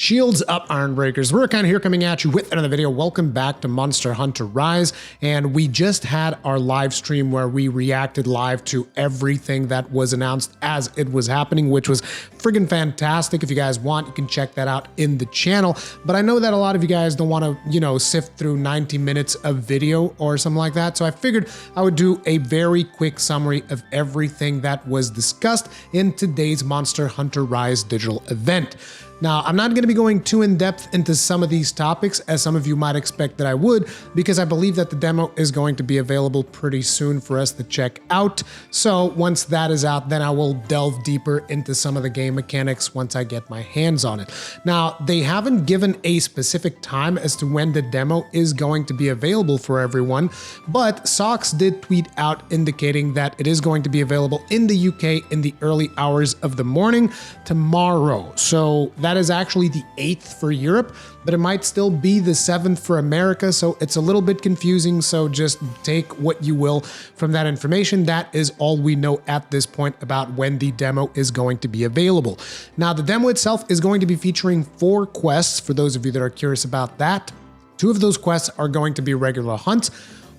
Shields up, Ironbreakers. Rurikhan here coming at you with another video. Welcome back to Monster Hunter Rise. And we just had our live stream where we reacted live to everything that was announced as it was happening, which was friggin' fantastic. If you guys want, you can check that out in the channel. But I know that a lot of you guys don't want to, sift through 90 minutes of video or something like that. So I figured I would do a very quick summary of everything that was discussed in today's Monster Hunter Rise digital event. Now, I'm not going to be going too in-depth into some of these topics, as some of you might expect that I would, because I believe that the demo is going to be available pretty soon for us to check out. So once that is out, then I will delve deeper into some of the game mechanics once I get my hands on it. Now, they haven't given a specific time as to when the demo is going to be available for everyone, but Socks did tweet out indicating that it is going to be available in the UK in the early hours of the morning tomorrow. So that is actually the 8th for Europe, but it might still be the 7th for America, so it's a little bit confusing, so just take what you will from that information. That is all we know at this point about when the demo is going to be available. Now, the demo itself is going to be featuring 4 quests, for those of you that are curious about that. 2 of those quests are going to be regular hunts.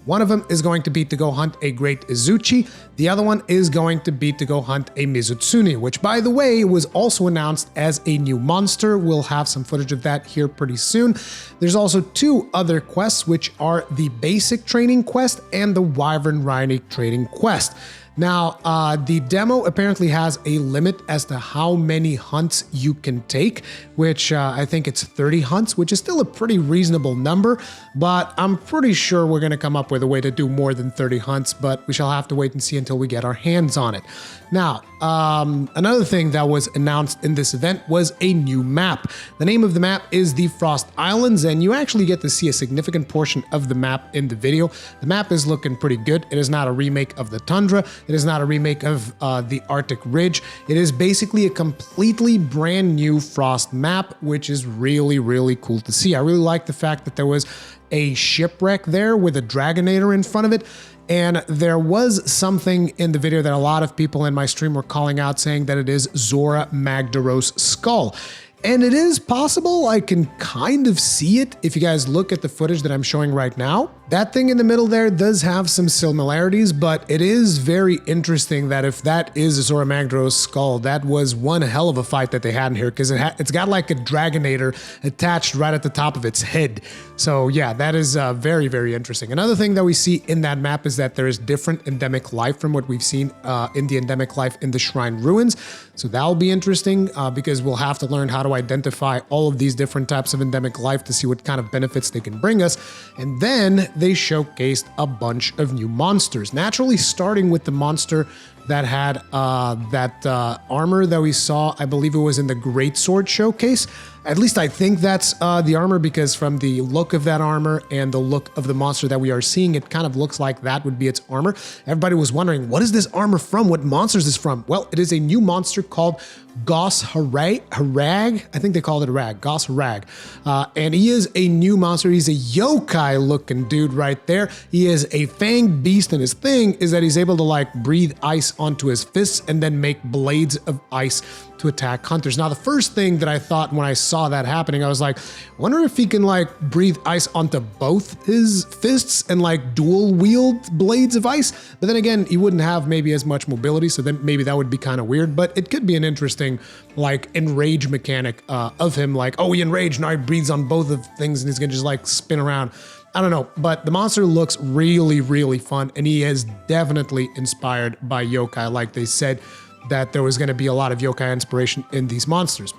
One of them is going to be to go hunt a Great Izuchi. The other one is going to be to go hunt a Mizutsune, which, by the way, was also announced as a new monster. We'll have some footage of that here pretty soon. There's also 2 other quests, which are the basic training quest and the Wyvern Riding training quest. Now, the demo apparently has a limit as to how many hunts you can take, which I think it's 30 hunts, which is still a pretty reasonable number, but I'm pretty sure we're going to come up with a way to do more than 30 hunts, but we shall have to wait and see until we get our hands on it. Now, another thing that was announced in this event was a new map. The name of the map is the Frost Islands, and you actually get to see a significant portion of the map in the video. The map is looking pretty good. It is not a remake of the Tundra. It is not a remake of the Arctic Ridge. It is basically a completely brand new Frost map, which is really, really cool to see. I really like the fact that there was a shipwreck there with a Dragonator in front of it. And there was something in the video that a lot of people in my stream were calling out, saying that it is Zora Magdaros' skull. And it is possible. I can kind of see it if you guys look at the footage that I'm showing right now. That thing in the middle there does have some similarities, but it is very interesting that if that is Zora Magdaros' skull, that was one hell of a fight that they had in here, because it's got like a Dragonator attached right at the top of its head. So yeah, that is very, very interesting. Another thing that we see in that map is that there is different endemic life from what we've seen in the endemic life in the Shrine Ruins. So that'll be interesting because we'll have to learn how to identify all of these different types of endemic life to see what kind of benefits they can bring us. And then they showcased a bunch of new monsters, naturally starting with the monster that had that armor that we saw. I believe it was in the Greatsword showcase. At least I think that's the armor, because from the look of that armor and the look of the monster that we are seeing, it kind of looks like that would be its armor. Everybody was wondering, what is this armor from? What monster is this from? Well, it is a new monster called Gos Harag. I think they called it Harag. Gos Harag. And he is a new monster. He's a yokai looking dude right there. He is a fanged beast, and his thing is that he's able to like breathe ice onto his fists and then make blades of ice to attack hunters. Now, the first thing that I thought when I saw that happening, I was like, I wonder if he can like breathe ice onto both his fists and like dual wield blades of ice. But then again, he wouldn't have maybe as much mobility, so then maybe that would be kind of weird, but it could be an interesting like enrage mechanic of him, like, oh, he enraged, now he breathes on both of things and he's gonna just like spin around. I don't know, but the monster looks really, really fun, and he is definitely inspired by yokai. Like they said that there was going to be a lot of yokai inspiration in these monsters.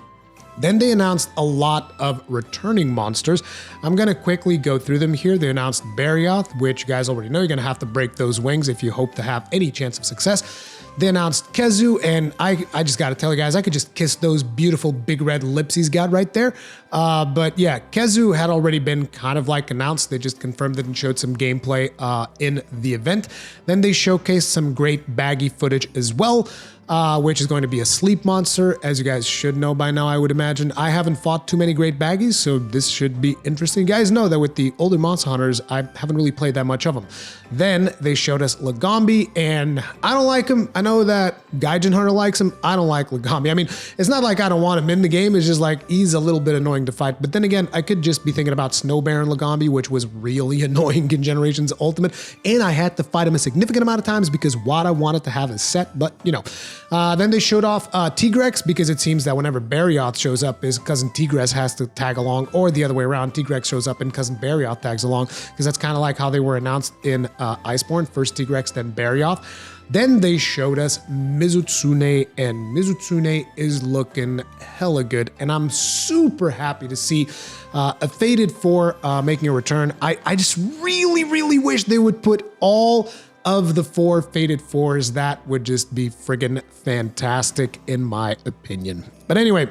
Then they announced a lot of returning monsters. I'm going to quickly go through them here. They announced Barioth, which you guys already know, you're going to have to break those wings if you hope to have any chance of success. They announced Kezu, and I just got to tell you guys, I could just kiss those beautiful big red lips he's got right there. But yeah, Kezu had already been kind of like announced. They just confirmed it and showed some gameplay in the event. Then they showcased some great baggy footage as well. which is going to be a sleep monster, as you guys should know by now, I would imagine. I haven't fought too many great baggies, so this should be interesting. You guys know that with the older Monster Hunters, I haven't really played that much of them. Then they showed us Lagombi, and I don't like him. I know that Gaijin Hunter likes him. I don't like Lagombi. I mean, it's not like I don't want him in the game. It's just like he's a little bit annoying to fight. But then again, I could just be thinking about Snow Baron Lagombi, which was really annoying in Generations Ultimate, and I had to fight him a significant amount of times because what I wanted to have is set, but you know. Then they showed off Tigrex, because it seems that whenever Barioth shows up, his cousin Tigrex has to tag along, or the other way around, Tigrex shows up and cousin Barioth tags along, because that's kind of like how they were announced in Iceborne, first Tigrex, then Barioth. Then they showed us Mizutsune, and Mizutsune is looking hella good, and I'm super happy to see a Fated 4 making a return. I just really wish they would put all of the 4 Fated 4s. That would just be friggin' fantastic in my opinion. But anyway,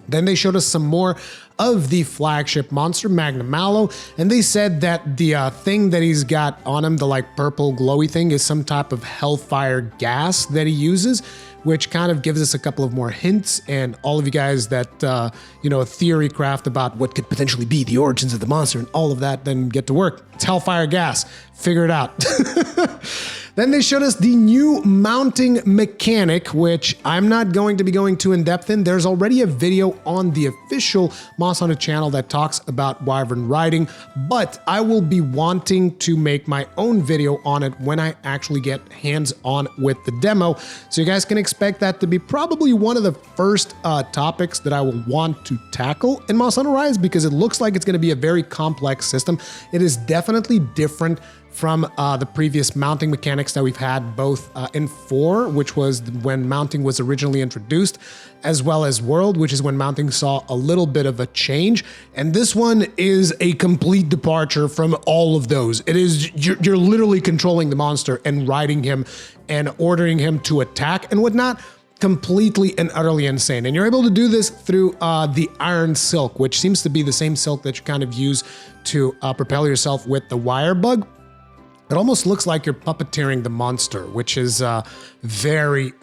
then they showed us some more of the flagship monster, Magna Mallow, and they said that the thing that he's got on him, the like purple glowy thing, is some type of hellfire gas that he uses, which kind of gives us a couple of more hints. And all of you guys that, you know, theory craft about what could potentially be the origins of the monster and all of that, then get to work. It's hellfire gas. Figure it out. Then they showed us the new mounting mechanic, which I'm not going to be going too in depth in. There's already a video on the official Monster Hunter channel that talks about Wyvern Riding, but I will be wanting to make my own video on it when I actually get hands-on with the demo. So you guys can expect that to be probably one of the first topics that I will want to tackle in Monster Hunter Rise, because it looks like it's going to be a very complex system. It is definitely different from the previous mounting mechanics that we've had, both in 4, which was when mounting was originally introduced, as well as World, which is when mounting saw a little bit of a change. And this one is a complete departure from all of those. It is, you're literally controlling the monster and riding him and ordering him to attack and whatnot. Completely and utterly insane. And you're able to do this through the Iron Silk, which seems to be the same silk that you kind of use to propel yourself with the Wire Bug. It almost looks like you're puppeteering the monster, which is very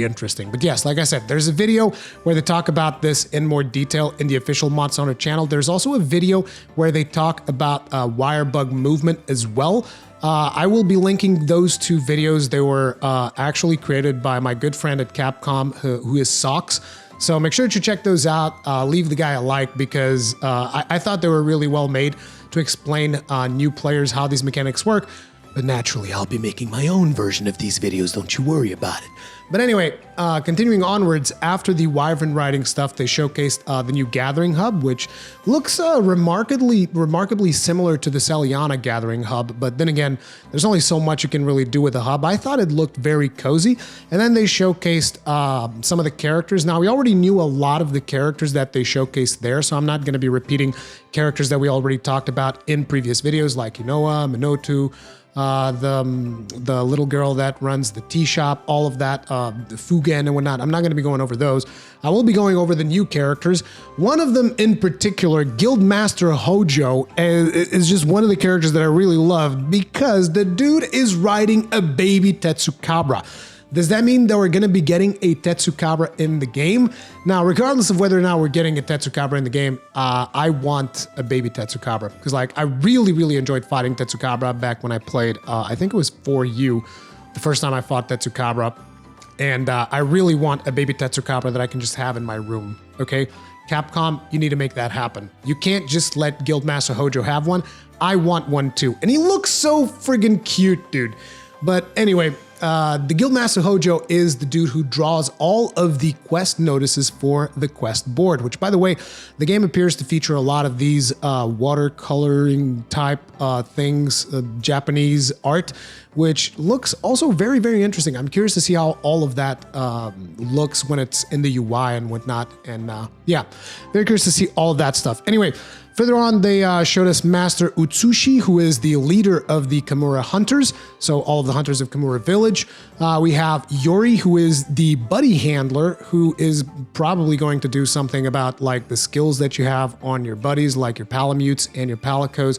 interesting. But yes, like I said, there's a video where they talk about this in more detail in the official Monster Hunter channel. There's also a video where they talk about wire bug movement as well. I will be linking those 2 videos. They were actually created by my good friend at Capcom, who is Socks. So make sure to check those out. Leave the guy a like, because I thought they were really well made to explain new players how these mechanics work. But naturally, I'll be making my own version of these videos, don't you worry about it. But anyway, continuing onwards, after the Wyvern Riding stuff, they showcased the new Gathering Hub, which looks remarkably similar to the Celiana Gathering Hub. But then again, there's only so much you can really do with a hub. I thought it looked very cozy. And then they showcased some of the characters. Now, we already knew a lot of the characters that they showcased there, so I'm not going to be repeating characters that we already talked about in previous videos, like Inoa, Minotu, the little girl that runs the tea shop, all of that, the Fugen and whatnot. I'm not going to be going over those. I will be going over the new characters. One of them in particular, Guildmaster Hojo, is just one of the characters that I really love, because the dude is riding a baby Tetsukabra. Does that mean that we're going to be getting a Tetsukabra in the game? Now, regardless of whether or not we're getting a Tetsukabra in the game, I want a baby Tetsukabra, because like I really enjoyed fighting Tetsukabra back when I played, I think it was 4U, the first time I fought Tetsukabra, and I really want a baby Tetsukabra that I can just have in my room, okay? Capcom, you need to make that happen. You can't just let Guildmaster Hojo have one. I want one too, and he looks so friggin' cute, dude. But anyway, the Guildmaster Hojo is the dude who draws all of the quest notices for the quest board, which, by the way, the game appears to feature a lot of these watercoloring type things, Japanese art, which looks also very interesting. I'm curious to see how all of that looks when it's in the UI and whatnot. And yeah, very curious to see all of that stuff. Anyway, further on, they showed us Master Utsushi, who is the leader of the Kimura Hunters, so all of the Hunters of Kimura Village. We have Yori, who is the buddy handler, who is probably going to do something about like the skills that you have on your buddies, like your Palamutes and your Palicos.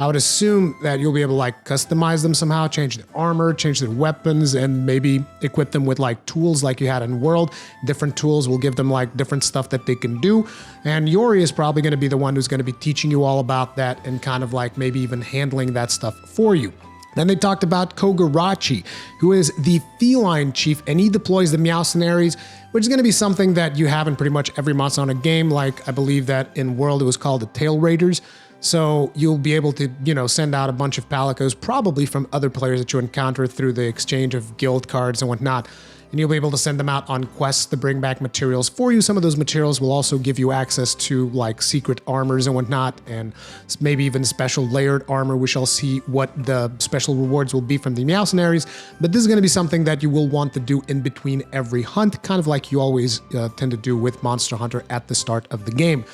I would assume that you'll be able to like customize them somehow, change their armor, change their weapons, and maybe equip them with like tools like you had in World. Different tools will give them like different stuff that they can do. And Yori is probably going to be the one who's going to be teaching you all about that and kind of like maybe even handling that stuff for you. Then they talked about Kogarachi, who is the feline chief, and he deploys the Meowcenaries, which is going to be something that you have in pretty much every Monster Hunter game. Like I believe that in World it was called the Tail Raiders. So you'll be able to, you know, send out a bunch of Palicos, probably from other players that you encounter through the exchange of guild cards and whatnot. And you'll be able to send them out on quests to bring back materials for you. Some of those materials will also give you access to like secret armors and whatnot, and maybe even special layered armor. We shall see what the special rewards will be from the Meowcenaries, but this is going to be something that you will want to do in between every hunt, kind of like you always tend to do with Monster Hunter at the start of the game.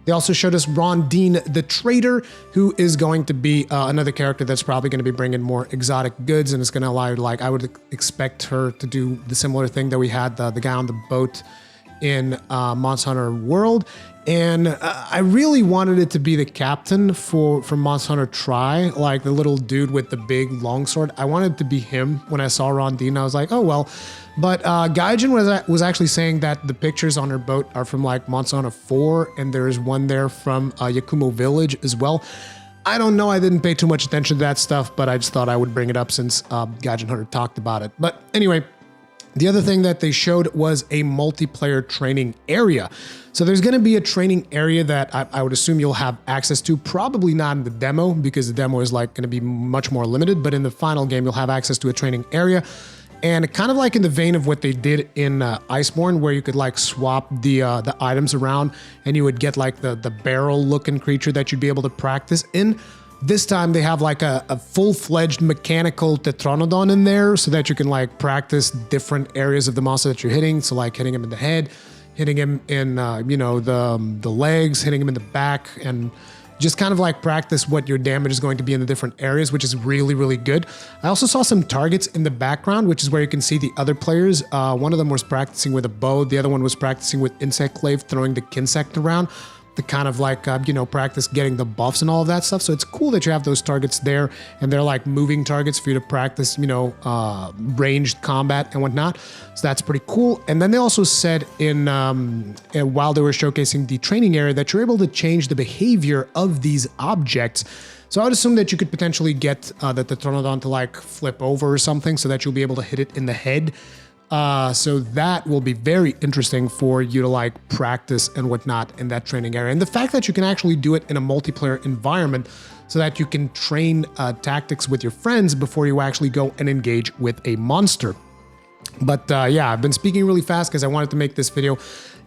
They also showed us Rondine the Trader, who is going to be another character that's probably going to be bringing more exotic goods, and it's going to allow you, like, I would expect her to do the similar thing that we had the guy on the boat in Monster Hunter World. And I really wanted it to be the captain for Monster Hunter Tri, like the little dude with the big longsword. I wanted it to be him when I saw Rondine. I was like, oh well. But Gaijin was actually saying that the pictures on her boat are from like Monster Hunter 4, and there's one there from Yakumo Village as well. I don't know, I didn't pay too much attention to that stuff, but I just thought I would bring it up since Gaijin Hunter talked about it. But anyway, the other thing that they showed was a multiplayer training area. So there's going to be a training area that I would assume you'll have access to, probably not in the demo because the demo is like going to be much more limited, but in the final game, you'll have access to a training area. And kind of like in the vein of what they did in Iceborne, where you could like swap the items around and you would get like the barrel looking creature that you'd be able to practice in. This time they have like a full-fledged mechanical Tetranodon in there so that you can like practice different areas of the monster that you're hitting. So like hitting him in the head, hitting him in, you know, the legs, hitting him in the back, and just kind of like practice what your damage is going to be in the different areas, which is really, really good. I also saw some targets in the background, which is where you can see the other players. One of them was practicing with a bow. The other one was practicing with Insect Clave, throwing the Kinsect around to kind of like, you know, practice getting the buffs and all of that stuff. So it's cool that you have those targets there, and they're like moving targets for you to practice, you know, ranged combat and whatnot. So that's pretty cool. And then they also said in while they were showcasing the training area that you're able to change the behavior of these objects. So I would assume that you could potentially get the Tetranodon to like flip over or something so that you'll be able to hit it in the head. So that will be very interesting for you to like practice and whatnot in that training area. And the fact that you can actually do it in a multiplayer environment so that you can train tactics with your friends before you actually go and engage with a monster. But yeah, I've been speaking really fast because I wanted to make this video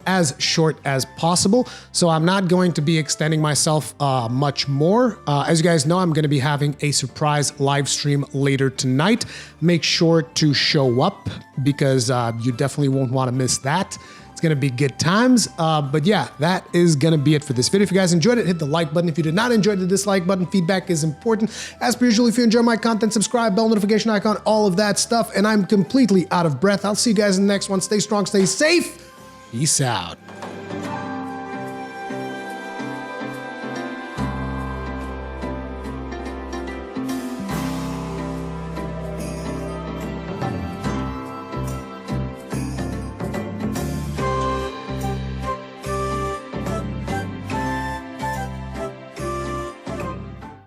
as short as possible. So I'm not going to be extending myself much more. As you guys know, I'm going to be having a surprise live stream later tonight. Make sure to show up because you definitely won't want to miss that. It's going to be good times. But yeah, that is going to be it for this video. If you guys enjoyed it, hit the like button. If you did not enjoy the dislike button, feedback is important. As per usual, if you enjoy my content, subscribe, bell notification icon, all of that stuff. And I'm completely out of breath. I'll see you guys in the next one. Stay strong, stay safe. Peace out.